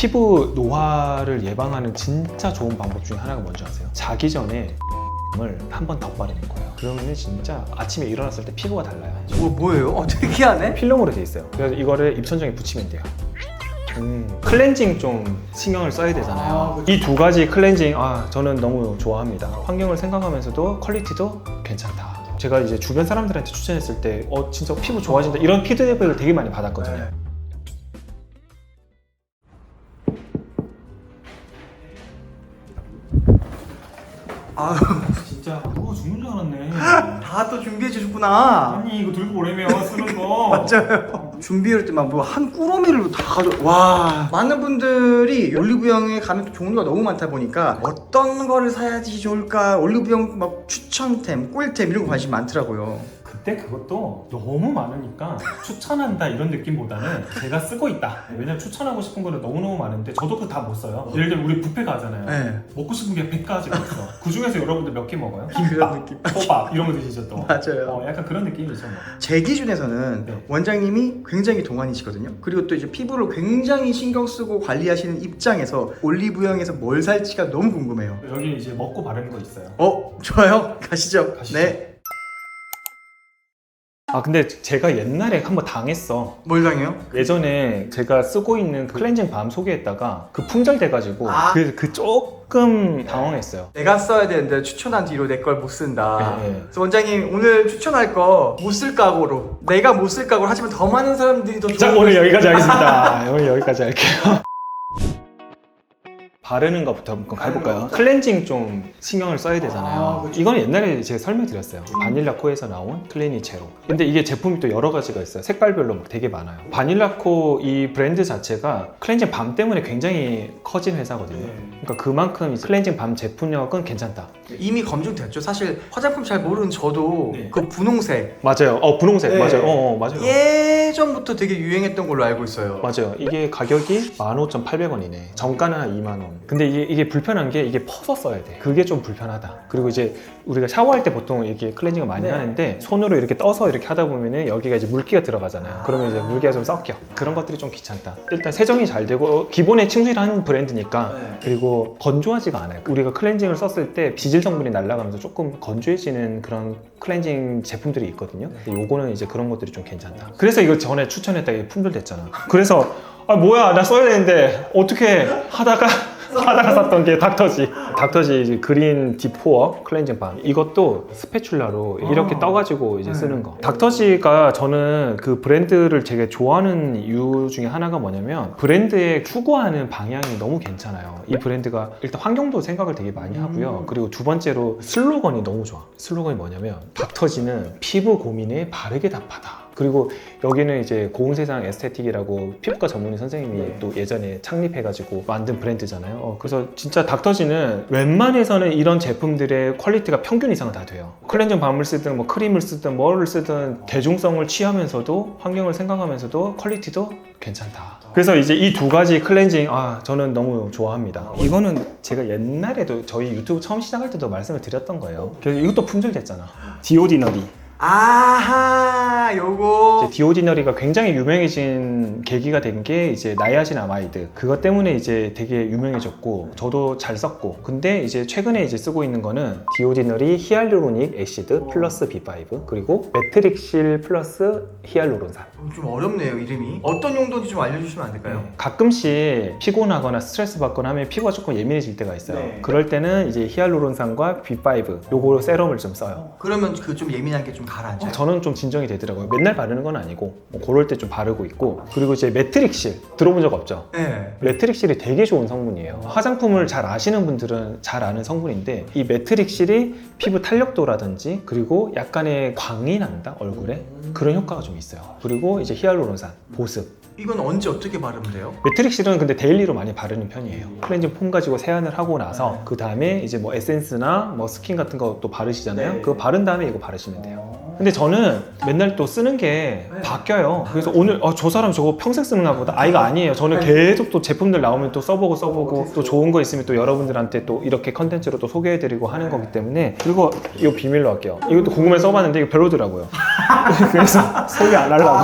피부 노화를 예방하는 진짜 좋은 방법 중에 하나가 뭔지 아세요? 자기 전에 을 한 번 더 바르는 거예요. 그러면은 진짜 아침에 일어났을 때 피부가 달라요. 뭐예요? 특이하네? 필름으로 돼 있어요. 그래서 이거를 입천장에 붙이면 돼요. 클렌징 좀 신경을 써야 되잖아요. 이 두 가지 클렌징 저는 너무 좋아합니다. 환경을 생각하면서도 퀄리티도 괜찮다. 제가 이제 주변 사람들한테 추천했을 때 진짜 피부 좋아진다 이런 피드백을 되게 많이 받았거든요. 아유, 진짜 누가 죽는 줄 알았네. 다 또 준비해 주셨구나. 아니 이거 들고 오래면 쓰는 거. 맞아요. 준비할 때만 뭐 한 꾸러미를 다 와. 많은 분들이 올리브영에 가면 또 종류가 너무 많다 보니까 어떤 거를 사야지 좋을까, 올리브영 막 추천템, 꿀템 이런 거 관심 많더라고요. 그때 그것도 너무 많으니까 추천한다 이런 느낌보다는 제가 쓰고 있다. 왜냐면 추천하고 싶은 거는 너무너무 많은데 저도 그거 다 못 써요. 예를 들면 우리 뷔페 가잖아요. 네. 먹고 먹고 싶은 게 100가지가 있어. 그 중에서 여러분들 몇 개 먹어요? 그런 느낌. 호박 이런 거 드시죠 또? 맞아요. 약간 그런 느낌이죠 뭐. 제 기준에서는 네. 원장님이 굉장히 동안이시거든요. 그리고 또 이제 피부를 굉장히 신경 쓰고 관리하시는 입장에서 올리브영에서 뭘 살지가 너무 궁금해요. 여기 이제 먹고 바르는 거 있어요. 좋아요. 가시죠. 가시죠. 네. 근데 제가 옛날에 한번 당했어. 뭘 당해요? 예전에 제가 쓰고 있는 그 클렌징 밤 소개했다가 그 품절돼가지고 그래서 그 조금 당황했어요. 내가 써야 되는데 추천한 뒤로 내 걸 못 쓴다. 네. 그래서 원장님 오늘 추천할 거 못 쓸 각오로, 내가 못 쓸 각오로 하지만 더 많은 사람들이 더 좋은 자, 오늘 여기까지 하겠습니다. 오늘 여기까지 할게요. 바르는 것부터 한번 가볼까요? 클렌징 좀 신경을 써야 되잖아요. 그렇죠. 이거는 옛날에 제가 설명드렸어요. 바닐라코에서 나온 클리니 제로. 근데 이게 제품이 또 여러 가지가 있어요. 색깔별로 막 되게 많아요. 바닐라코 이 브랜드 자체가 클렌징 밤 때문에 굉장히 커진 회사거든요. 그러니까 그만큼 이 클렌징 밤 제품력은 괜찮다. 이미 검증됐죠. 사실 화장품 잘 모르는 저도 네. 그 분홍색 맞아요. 분홍색. 네. 맞아요. 맞아요. 예전부터 되게 유행했던 걸로 알고 있어요. 맞아요. 이게 가격이 15,800원이네. 정가는 한 2만 원. 근데 이게 불편한 게 이게 퍼서 써야 돼. 그게 좀 불편하다. 그리고 이제 우리가 샤워할 때 보통 이렇게 클렌징을 많이 네. 하는데 손으로 이렇게 떠서 이렇게 하다 보면은 여기가 이제 물기가 들어가잖아요. 그러면 이제 물기가 좀 섞여. 그런 것들이 좀 귀찮다. 일단 세정이 잘 되고 기본에 충실한 브랜드니까 네. 그리고 건조하지가 않아요. 우리가 클렌징을 썼을 때 비질 성분이 날아가면서 조금 건조해지는 그런 클렌징 제품들이 있거든요. 근데 요거는 이제 그런 것들이 좀 괜찮다. 그래서 이거 전에 추천했다가 이게 품절됐잖아. 그래서 뭐야 나 써야 되는데 어떻게 하다가 샀던 게 닥터지 이제 그린 디포어 클렌징 밤. 이것도 스패츌라로 이렇게 떠가지고 이제 쓰는 거. 닥터지가 저는 그 브랜드를 되게 좋아하는 이유 중에 하나가 뭐냐면 브랜드에 추구하는 방향이 너무 괜찮아요. 이 브랜드가 일단 환경도 생각을 되게 많이 하고요. 그리고 두 번째로 슬로건이 너무 좋아. 슬로건이 뭐냐면 닥터지는 피부 고민에 바르게 답하다. 그리고 여기는 이제 고운세상 에스테틱이라고 피부과 전문의 선생님이 또 예전에 창립해가지고 만든 브랜드잖아요. 그래서 진짜 닥터지는 웬만해서는 이런 제품들의 퀄리티가 평균 이상은 다 돼요. 클렌징 밤을 쓰든 뭐 크림을 쓰든 뭐를 쓰든 대중성을 취하면서도 환경을 생각하면서도 퀄리티도 괜찮다. 그래서 이제 이 두 가지 클렌징 저는 너무 좋아합니다. 이거는 제가 옛날에도 저희 유튜브 처음 시작할 때도 말씀을 드렸던 거예요. 그래서 이것도 품절됐잖아. 디오디너리. 아하, 요거 디오디너리가 굉장히 유명해진 계기가 된 게 이제 나이아신아마이드 그것 때문에 이제 되게 유명해졌고 저도 잘 썼고 근데 이제 최근에 이제 쓰고 있는 거는 디오디너리 히알루로닉 애시드 플러스 B5 그리고 메트릭실 플러스 히알루론산. 좀 어렵네요, 이름이. 어떤 용도인지 좀 알려주시면 안 될까요? 가끔씩 피곤하거나 스트레스 받거나 하면 피부가 조금 예민해질 때가 있어요. 네. 그럴 때는 이제 히알루론산과 B5 요거 세럼을 좀 써요. 그러면 그 좀 예민한 게 좀 가라앉아요? 저는 좀 진정이 되더라고요. 맨날 바르는 건 아니고 그럴 때 좀 바르고 있고 그리고 이제 메트릭실 들어본 적 없죠? 네. 메트릭실이 되게 좋은 성분이에요. 화장품을 잘 아시는 분들은 잘 아는 성분인데 이 메트릭실이 피부 탄력도라든지 그리고 약간의 광이 난다 얼굴에 그런 효과가 좀 있어요. 그리고 이제 히알루론산, 보습 이건 언제 어떻게 바르면 돼요? 메트릭실은 근데 데일리로 많이 바르는 편이에요. 클렌징 폼 가지고 세안을 하고 나서 그 다음에 이제 뭐 에센스나 뭐 스킨 같은 거 또 바르시잖아요. 네. 그거 바른 다음에 이거 바르시면 돼요. 근데 저는 맨날 또 쓰는 게 바뀌어요. 그래서 오늘 저 사람 저거 평생 쓰는가 보다. 이거 아니에요. 저는 계속 또 제품들 나오면 또 써보고 또 좋은 거 있으면 또 여러분들한테 또 이렇게 컨텐츠로 또 소개해드리고 하는 거기 때문에 그리고 이거 비밀로 할게요. 이것도 궁금해서 써봤는데 이거 별로더라고요. 그래서 소개 안 하려고.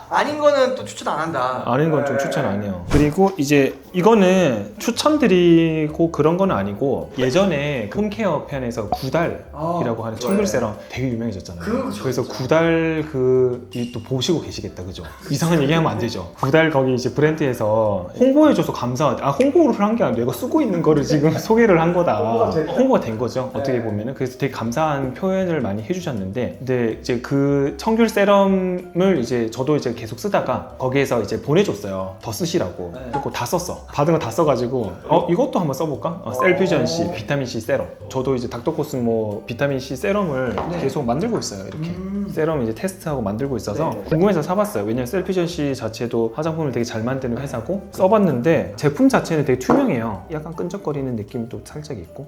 아닌 거는 또 추천 안 한다. 아닌 건 좀 추천 안 해요. 그리고 이제 이거는 추천드리고 그런 건 아니고 예전에 홈케어 편에서 구달이라고 하는 청귤 세럼 되게 유명해졌잖아요. 그래서 구달 또 보시고 계시겠다, 그죠? 이상한 얘기하면 안 되죠. 구달 거기 이제 브랜드에서 홍보해줘서 감사하다. 홍보를 한 게 아니라 내가 쓰고 있는 거를 지금 소개를 한 거다. 홍보가 된 거죠. 어떻게 보면은. 그래서 되게 감사한 표현을 많이 해주셨는데, 근데 이제 그 청귤 세럼을 이제 저도 이제 계속 쓰다가 거기에서 이제 보내줬어요. 더 쓰시라고. 그리고 다 썼어. 받은 거 다 써가지고 이것도 한번 써볼까? 셀퓨전 C 비타민 C 세럼. 저도 이제 닥터코스모 비타민 C 세럼을 계속 만들고 있어요. 이렇게 세럼 이제 테스트하고 만들고 있어서 궁금해서 사봤어요. 왜냐면 셀퓨전 C 자체도 화장품을 되게 잘 만드는 회사고 써봤는데 제품 자체는 되게 투명해요. 약간 끈적거리는 느낌도 살짝 있고.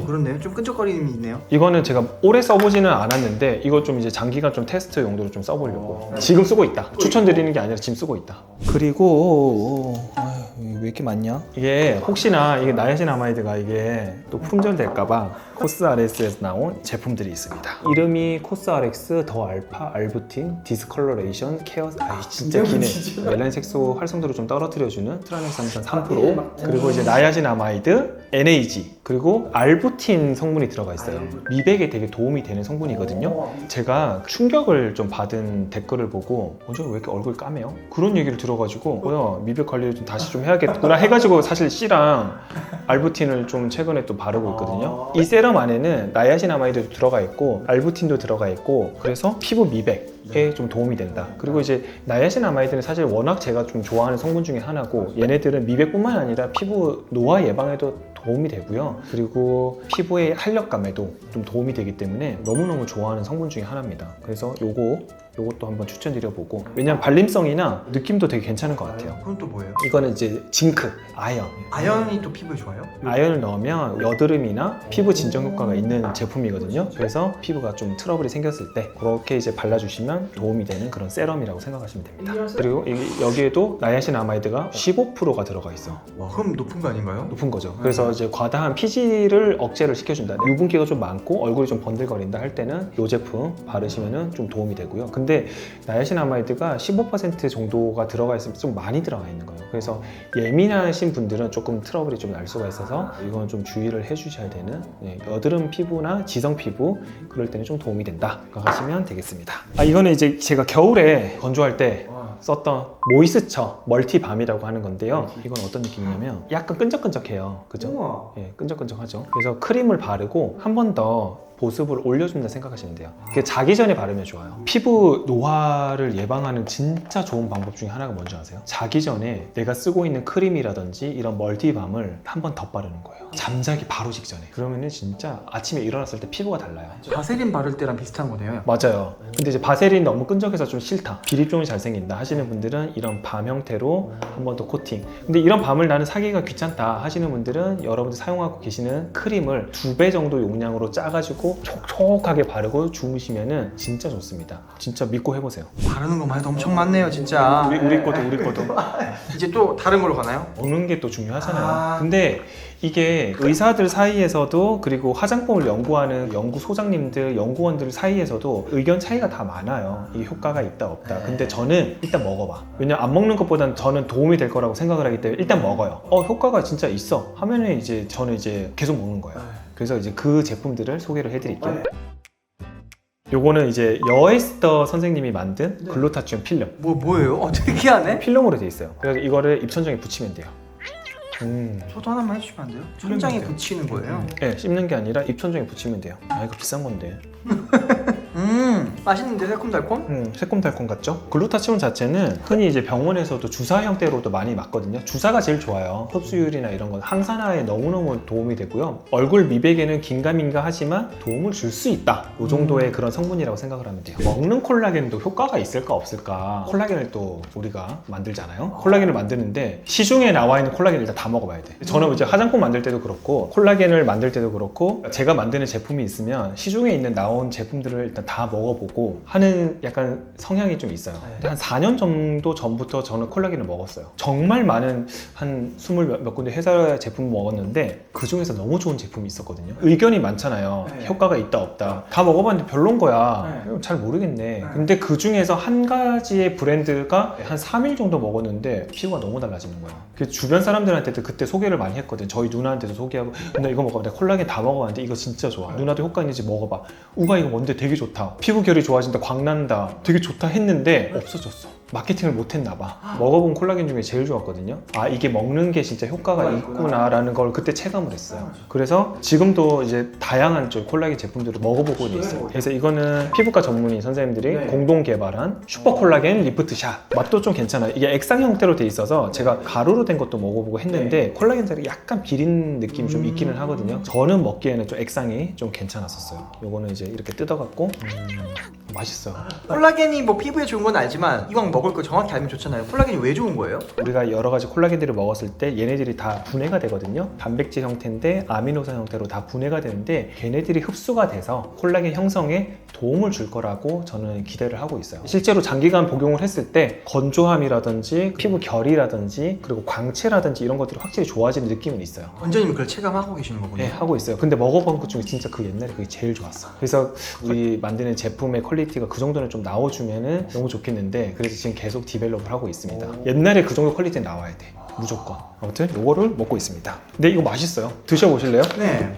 그렇네요. 좀 끈적거림이 있네요. 이거는 제가 오래 써보지는 않았는데 이거 좀 이제 장기간 좀 테스트 용도로 좀 써보려고 지금 쓰고 있다. 추천드리는 게 아니라 지금 쓰고 있다. 그리고 왜 이렇게 많냐? 이게 혹시나 이게 나야신아마이드가 이게 또 품절될까봐 코스RX에서 나온 제품들이 있습니다. 이름이 코스RX 더 알파 알부틴 디스컬러레이션 케어. 진짜 기네. 멜라닌 색소 활성도를 좀 떨어뜨려주는 트라넥삼산 3% 그리고 이제 나야신아마이드 NAG 그리고 알부틴 성분이 들어가 있어요. 미백에 되게 도움이 되는 성분이거든요. 제가 충격을 좀 받은 댓글을 보고 왜 이렇게 얼굴 까매요? 그런 얘기를 들어가지고 뭐야 미백 관리를 좀 다시 좀 해야겠구나 해가지고 사실 C랑 알부틴을 좀 최근에 또 바르고 있거든요. 이 세럼 안에는 나야신아마이드도 들어가 있고 알부틴도 들어가 있고 그래서 피부 미백에 좀 도움이 된다. 그리고 이제 나야신아마이드는 사실 워낙 제가 좀 좋아하는 성분 중에 하나고 얘네들은 미백뿐만 아니라 피부 노화 예방에도 도움이 되고요. 그리고 피부의 탄력감에도 좀 도움이 되기 때문에 너무너무 좋아하는 성분 중에 하나입니다. 그래서 요것도 한번 추천드려보고 왜냐면 발림성이나 느낌도 되게 괜찮은 것 같아요. 그건 또 뭐예요? 이거는 이제 징크, 아연. 아연이 또 피부에 좋아요? 아연을 넣으면 여드름이나 피부 진정 효과가 있는 제품이거든요. 그래서 피부가 좀 트러블이 생겼을 때 그렇게 이제 발라주시면 도움이 되는 그런 세럼이라고 생각하시면 됩니다. 그리고 여기에도 나야신아마이드가 15%가 들어가 있어. 와, 그럼 높은 거 아닌가요? 높은 거죠. 그래서 이제 과다한 피지를 억제를 시켜준다. 유분기가 좀 많고 얼굴이 좀 번들거린다 할 때는 이 제품 바르시면 좀 도움이 되고요. 근데 나야신아마이드가 15% 정도가 들어가 있으면 좀 많이 들어가 있는 거예요. 그래서 예민하신 분들은 조금 트러블이 좀 날 수가 있어서 이건 좀 주의를 해주셔야 되는 여드름 피부나 지성 피부 그럴 때는 좀 도움이 된다 생각하시면 되겠습니다. 이거는 이제 제가 겨울에 건조할 때 썼던 모이스처 멀티밤이라고 하는 건데요. 이건 어떤 느낌이냐면 약간 끈적끈적해요. 그죠? 예, 끈적끈적하죠. 그래서 크림을 바르고 한 번 더 보습을 올려준다 생각하시면 돼요. 그게 자기 전에 바르면 좋아요. 피부 노화를 예방하는 진짜 좋은 방법 중에 하나가 뭔지 아세요? 자기 전에 내가 쓰고 있는 크림이라든지 이런 멀티밤을 한 번 더 바르는 거예요. 잠자기 바로 직전에. 그러면은 진짜 아침에 일어났을 때 피부가 달라요. 바세린 바를 때랑 비슷한 거네요. 맞아요. 근데 이제 바세린 너무 끈적해서 좀 싫다, 비립종이 잘생긴다 하시는 분들은 이런 밤 형태로 한 번 더 코팅. 근데 이런 밤을 나는 사기가 귀찮다 하시는 분들은 여러분들 사용하고 계시는 크림을 2배 정도 용량으로 짜가지고 촉촉하게 바르고 주무시면은 진짜 좋습니다. 진짜 믿고 해보세요. 바르는 것만 해도 엄청 많네요, 진짜. 우리 것도 이제 또 다른 걸로 가나요? 먹는 게 또 중요하잖아요. 근데 이게 의사들 사이에서도 그리고 화장품을 연구하는 연구소장님들, 연구원들 사이에서도 의견 차이가 다 많아요. 이게 효과가 있다 없다. 근데 저는 일단 먹어봐. 왜냐면 안 먹는 것보단 저는 도움이 될 거라고 생각을 하기 때문에 일단 먹어요. 효과가 진짜 있어 하면은 이제 저는 이제 계속 먹는 거예요. 그래서 이제 그 제품들을 소개를 해드릴게요. 요거는 이제 여에스더 선생님이 만든 글루타치온 필름. 뭐예요? 특이하네? 필름으로 돼 있어요. 그래서 이거를 입천장에 붙이면 돼요. 저도 하나만 해주시면 안 돼요? 천장에 붙이는 거예요? 네, 씹는 게 아니라 입천장에 붙이면 돼요. 이거 비싼 건데. 맛있는데 새콤달콤? 새콤달콤 같죠? 글루타치온 자체는 흔히 이제 병원에서도 주사 형태로도 많이 맞거든요. 주사가 제일 좋아요. 흡수율이나 이런 건 항산화에 너무너무 도움이 되고요. 얼굴 미백에는 긴가민가 하지만 도움을 줄 수 있다. 이 정도의 그런 성분이라고 생각을 하면 돼요. 먹는 콜라겐도 효과가 있을까 없을까? 콜라겐을 또 우리가 만들잖아요. 콜라겐을 만드는데 시중에 나와 있는 콜라겐을 일단 다 먹어봐야 돼. 저는 이제 화장품 만들 때도 그렇고 콜라겐을 만들 때도 그렇고 제가 만드는 제품이 있으면 시중에 있는 나온 제품들을 일단 다 먹어보고 먹어보고 하는 약간 성향이 좀 있어요. 근데 한 4년 정도 전부터 저는 콜라겐을 먹었어요. 정말 많은 한 20 몇 군데 회사 제품 먹었는데 그 중에서 너무 좋은 제품이 있었거든요. 의견이 많잖아요. 효과가 있다 없다. 다 먹어봤는데 별론 거야. 잘 모르겠네. 근데 그 중에서 한 가지의 브랜드가 한 3일 정도 먹었는데 피부가 너무 달라지는 거야. 그 주변 사람들한테도 그때 소개를 많이 했거든. 저희 누나한테도 소개하고, 누나 이거 먹어봐. 내가 콜라겐 다 먹어봤는데 이거 진짜 좋아. 누나도 효과 있는지 먹어봐. 우가 이거 뭔데 되게 좋다. 피부 결이 좋아진다. 광난다. 되게 좋다 했는데 없어졌어. 마케팅을 못했나 봐. 먹어본 콜라겐 중에 제일 좋았거든요. 아, 이게 먹는 게 진짜 효과가 있구나라는 걸 그때 체감을 했어요. 그래서 지금도 이제 다양한 콜라겐 제품들을 먹어보고 있어요. 그래서 이거는 피부과 전문의 선생님들이 공동 개발한 슈퍼 콜라겐 리프트샷. 맛도 좀 괜찮아요. 이게 액상 형태로 돼 있어서 제가 가루로 된 것도 먹어보고 했는데 콜라겐 자리 약간 비린 느낌이 좀 있기는 하거든요. 저는 먹기에는 좀 액상이 좀 괜찮았었어요. 요거는 이제 이렇게 뜯어갖고 맛있어요. 콜라겐이 뭐 피부에 좋은 건 알지만 이왕 먹을 거 정확히 알면 좋잖아요. 콜라겐이 왜 좋은 거예요? 우리가 여러 가지 콜라겐들을 먹었을 때 얘네들이 다 분해가 되거든요. 단백질 형태인데 아미노산 형태로 다 분해가 되는데 걔네들이 흡수가 돼서 콜라겐 형성에 도움을 줄 거라고 저는 기대를 하고 있어요. 실제로 장기간 복용을 했을 때 건조함이라든지 피부 결이라든지 그리고 광채라든지 이런 것들이 확실히 좋아지는 느낌은 있어요. 원장님이 그걸 체감하고 계시는 거군요. 네, 하고 있어요. 근데 먹어본 것 중에 진짜 그 옛날에 그게 제일 좋았어. 그래서 우리 만드는 제품의 퀄리티가 그 정도는 좀 나와주면은 너무 좋겠는데 그래서 지금 계속 디벨롭을 하고 있습니다. 옛날에 그 정도 퀄리티는 나와야 돼. 무조건. 아무튼 요거를 먹고 있습니다. 근데 이거 맛있어요. 드셔보실래요? 네.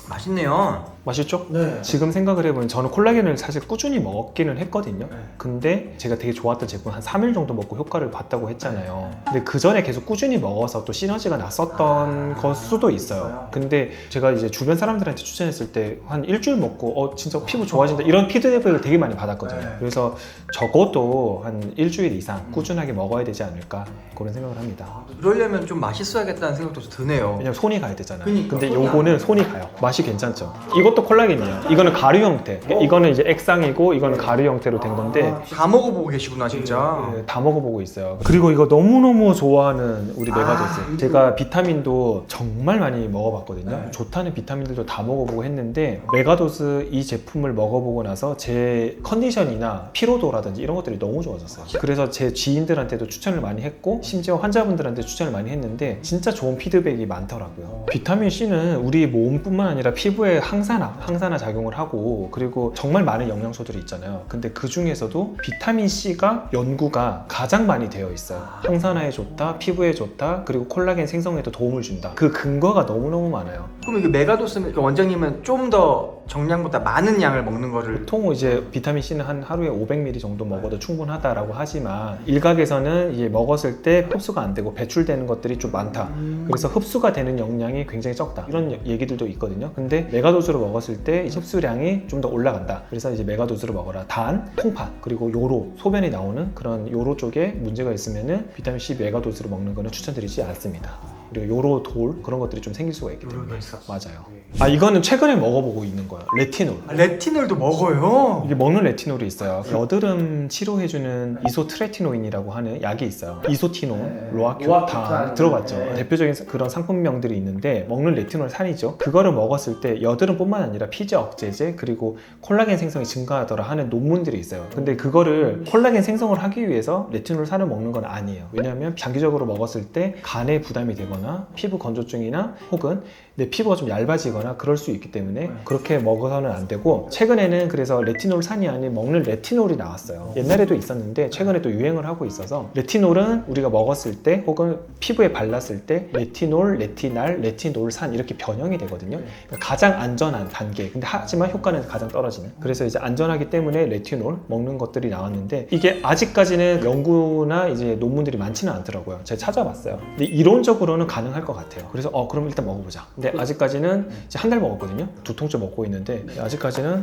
맛있네요. 맛있죠? 네. 지금 생각을 해보면 저는 콜라겐을 사실 꾸준히 먹기는 했거든요. 근데 제가 되게 좋았던 제품 한 3일 정도 먹고 효과를 봤다고 했잖아요. 근데 그 전에 계속 꾸준히 먹어서 또 시너지가 났었던 걸 수도 있어요. 근데 제가 이제 주변 사람들한테 추천했을 때 한 일주일 먹고 진짜 피부 좋아진다 이런 피드백을 되게 많이 받았거든요. 그래서 적어도 한 일주일 이상 꾸준하게 먹어야 되지 않을까 그런 생각을 합니다. 그러려면 좀 맛있어야겠다는 생각도 드네요. 왜냐면 손이 가야 되잖아요. 그러니까, 근데 손이 요거는 손이 가요. 맛이 괜찮죠. 이것도 콜라겐이에요. 이거는 가루 형태. 이거는 이제 액상이고 이거는 가루 형태로 된 건데 다 먹어보고 계시구나 진짜. 네, 다 먹어보고 있어요. 그리고 이거 너무너무 좋아하는 우리 메가도스. 제가 비타민도 정말 많이 먹어봤거든요. 좋다는 비타민들도 다 먹어보고 했는데 메가도스 이 제품을 먹어보고 나서 제 컨디션이나 피로도라든지 이런 것들이 너무 좋아졌어요. 그래서 제 지인들한테도 추천을 많이 했고 심지어 환자분들한테 추천을 많이 했는데 진짜 좋은 피드백이 많더라고요. 비타민 C는 우리 몸뿐만 아니라 피부에 항산화 작용을 하고 그리고 정말 많은 영양소들이 있잖아요. 근데 그 중에서도 비타민 C가 연구가 가장 많이 되어 있어요. 항산화에 좋다, 피부에 좋다, 그리고 콜라겐 생성에도 도움을 준다. 그 근거가 너무너무 많아요. 그럼 이게 메가도스 원장님은 좀 더 정량보다 많은 양을 먹는 거를 보통 이제 비타민 C는 한 하루에 500ml 정도 먹어도 충분하다라고 하지만 일각에서는 이게 먹었을 때 흡수가 안 되고 배출되는 것들이 좀 많다. 그래서 흡수가 되는 영양이 굉장히 적다. 이런 얘기들도 있거든요. 근데 메가도스로 먹었을 때 이 흡수량이 좀 더 올라간다. 그래서 이제 메가도스로 먹어라. 단, 통파, 그리고 요로, 소변이 나오는 그런 요로 쪽에 문제가 있으면은 비타민 C 메가도스로 먹는 거는 추천드리지 않습니다. 그리고 요로 돌 그런 것들이 좀 생길 수가 있기 때문에 맞아요. 아 이거는 최근에 먹어보고 있는 거예요. 레티놀. 레티놀도 먹어요? 이게 먹는 레티놀이 있어요. 여드름 치료해주는 이소트레티노인이라고 하는 약이 있어요. 이소티논, 로아큐탄 들어봤죠? 대표적인 그런 상품명들이 있는데 먹는 레티놀 산이죠. 그거를 먹었을 때 여드름뿐만 아니라 피지 억제제 그리고 콜라겐 생성이 증가하더라 하는 논문들이 있어요. 근데 그거를 콜라겐 생성을 하기 위해서 레티놀 산을 먹는 건 아니에요. 왜냐하면 장기적으로 먹었을 때 간에 부담이 되거나 피부 건조증이나 혹은 내 피부가 좀 얇아지거나 그럴 수 있기 때문에 그렇게 먹어서는 안 되고 최근에는 그래서 레티놀 산이 아닌 먹는 레티놀이 나왔어요. 옛날에도 있었는데 최근에 또 유행을 하고 있어서 레티놀은 우리가 먹었을 때 혹은 피부에 발랐을 때 레티놀, 레티날, 레티놀산 이렇게 변형이 되거든요. 그러니까 가장 안전한 단계. 근데 하지만 효과는 가장 떨어지는. 그래서 이제 안전하기 때문에 레티놀 먹는 것들이 나왔는데 이게 아직까지는 연구나 이제 논문들이 많지는 않더라고요. 제가 찾아봤어요. 근데 이론적으로는 가능할 것 같아요. 그래서 그럼 일단 먹어보자. 근데 아직까지는 이제 한 달 먹었거든요. 2통째 먹고 있는데 아직까지는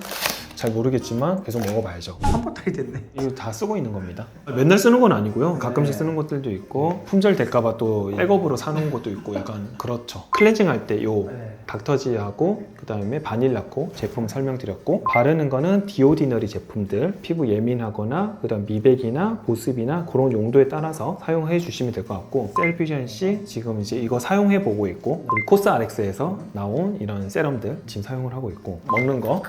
잘 모르겠지만 계속 먹어봐야죠. 3보따리 됐네. 이거 다 쓰고 있는 겁니다. 맨날 쓰는 건 아니고요. 가끔씩 쓰는 것들도 있고 품절 될까봐 또 백업으로 사놓은 것도 있고 약간 그렇죠. 클렌징 할 때 요 닥터지하고 그 다음에 바닐라코 제품 설명드렸고 바르는 거는 디오디너리 제품들 피부 예민하거나 그 다음 미백이나 보습이나 그런 용도에 따라서 사용해 주시면 될 것 같고 셀피션시 지금 이제 이거 사용해 보고 있고 우리 코스RX에서 나온 이런 세럼들 지금 사용을 하고 있고 먹는 거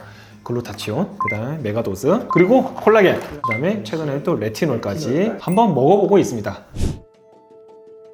글루타치온, 그 다음에 메가도즈, 그리고 콜라겐, 그 다음에 최근에 또 레티놀까지 한번 먹어보고 있습니다.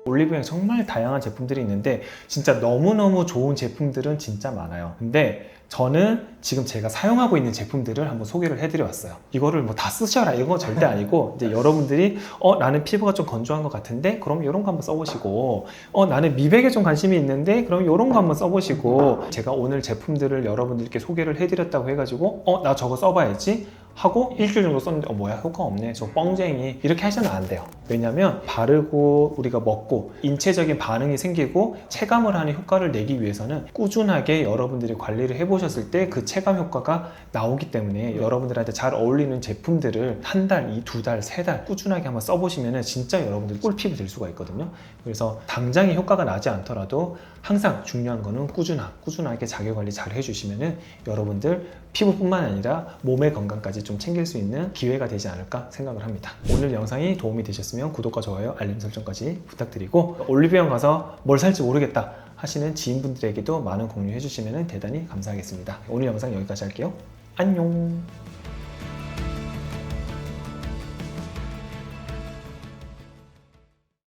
올리브영 정말 다양한 제품들이 있는데 진짜 너무너무 좋은 제품들은 진짜 많아요. 근데 저는 지금 제가 사용하고 있는 제품들을 한번 소개를 해드려왔어요. 이거를 뭐 다 쓰셔라 이건 절대 아니고 이제 여러분들이 나는 피부가 좀 건조한 것 같은데 그럼 이런 거 한번 써보시고 나는 미백에 좀 관심이 있는데 그럼 이런 거 한번 써보시고 제가 오늘 제품들을 여러분들께 소개를 해드렸다고 해가지고 나 저거 써봐야지 하고 일주일 정도 썼는데 뭐야 효과 없네 저 뻥쟁이 이렇게 하시면 안 돼요. 왜냐면 바르고 우리가 먹고 인체적인 반응이 생기고 체감을 하는 효과를 내기 위해서는 꾸준하게 여러분들이 관리를 해보셨을 때 그 체감 효과가 나오기 때문에 여러분들한테 잘 어울리는 제품들을 한 달, 두 달, 세 달 꾸준하게 한번 써보시면 진짜 여러분들 꿀피부 될 수가 있거든요. 그래서 당장에 효과가 나지 않더라도 항상 중요한 거는 꾸준하게 자기관리 잘 해주시면 여러분들 피부뿐만 아니라 몸의 건강까지 좀 챙길 수 있는 기회가 되지 않을까 생각을 합니다. 오늘 영상이 도움이 되셨으면 구독과 좋아요, 알림 설정까지 부탁드리고 올리브영 가서 뭘 살지 모르겠다 하시는 지인분들에게도 많은 공유해 주시면 대단히 감사하겠습니다. 오늘 영상 여기까지 할게요. 안녕.